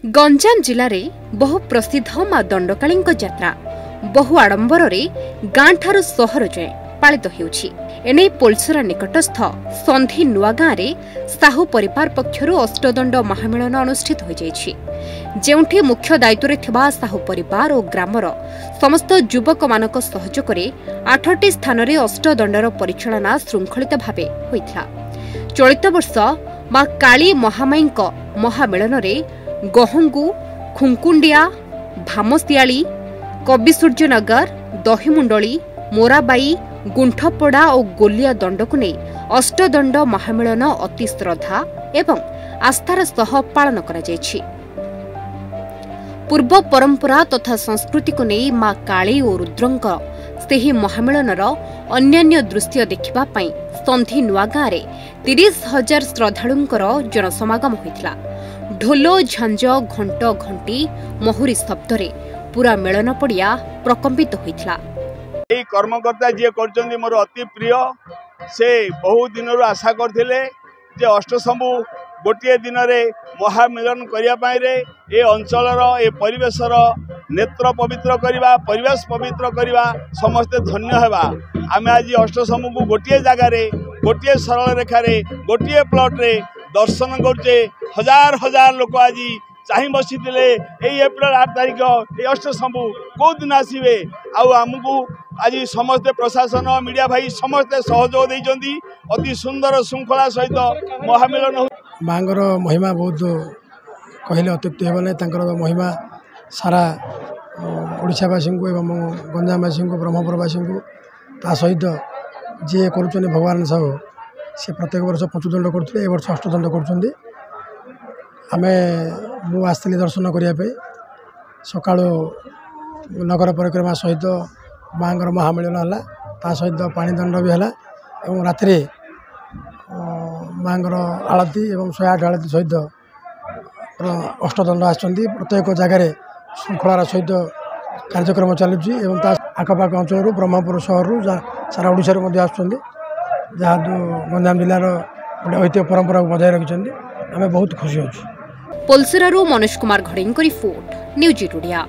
गंजाम जिले में बहु प्रसिद्ध मां दंडकाली यात्रा बहु आडंबर गाँ ठारू सहर जाए पालित होउछि। एने पोलसरा निकटस्थ संधि नुआ गाँव में साहू परिवार पक्षरु अष्टदंड महामेलन अनुष्ठित हो जाइछि, जेउठी मुख्य दायित्व थिबा साहू परिवार और ग्रामर समस्त युवक मानक सहयोग रे 8टी स्थान रे अष्टदंडर परिचालना श्रृंखलित भावे होइथिला। चलित वर्ष मां काली महामाईक महामेलन रे गहंगु, खुंकुंडिया, भामसियाली, कविसूर्यनगर, दहीमुंडली, मोराबाई, गुंठपड़ा और गोलिया दंड को नहीं अष्टदंड महामेलन अति श्रद्धा एवं आस्थार सह पालन करा जायछि। पूर्व परंपरा तथा संस्कृति को नहीं मां काली और रुद्रंक सेही महामेलनर अन्यान्य दृश्य देखिबा पई संधि नुआ गाँव में 30,000 श्रद्धालुंकर जनसमागम होइथिला। ढोलो, झांझ, घंट, घंटी, महुरी शब्दरे पूरा मेलन पड़िया प्रकम्पित होइथिला। यही कर्मकर्ता जी कर मोर अति प्रिय, से बहुत दिन आशा करथिले जे अष्टशंभु गोटे दिन में महामिलन करने ए अंचलर ए परिवेशर नेत्र पवित्र करवा, परिवेश पवित्र करवा, समस्ते धन्य हेबा। आमे आज अष्टशंभु को गोटे जगार गोटे सरल रेखार गोटे प्लॉट रे दर्शन करचे। हजार हजार लोक आज चाह बसी एप्रिल 8 तारिख ये अष्टशंभु कौ दिन आसवे आमको आज समस्ते प्रशासन मीडिया भाई समस्ते सहयोग देइचंदी। अति सुंदर श्रृंखला सहित महामिलन मांगर महिमा बहुत कहले अत्युक्ति हेब ना। महिमा सारा ओडिशावासी को एवं गंजामवासी को ब्रह्मपुरवासी को ता सहित जी कर भगवान साहू से प्रत्येक वर्ष पंचदंड करते वर्ष अष्टदंड कर आमे मु आसती दर्शन करने सका नगर परिक्रमा सहित मांगर महामिलन है, ता सहित पाणीदंड भी है और राति मांगर आलती और 108 आलती सहित अष्टदंड आसछंती। प्रत्येक जगार श्रृंखलार सहित कार्यक्रम चलुची और आखपाख अंचल ब्रह्मपुर सहर सारा ओडिशा आसुँच, जहाँ गंजाम जिलार गोटे ऐतिह्य परंपरा बजाय रखिंट। आम बहुत खुशी अच्छे। पोलसरारू Manoj Kumar Ghadei report, news India.